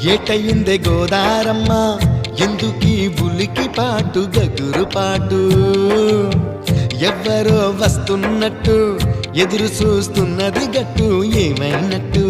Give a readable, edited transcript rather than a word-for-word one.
ఏటయిందే గోదారమ్మ ఎందుకీ ఉలికి పాటు గగురు పాటు ఎవ్వరో వస్తున్నట్టు ఎదురు చూస్తున్నది గట్టు ఏమైనట్టు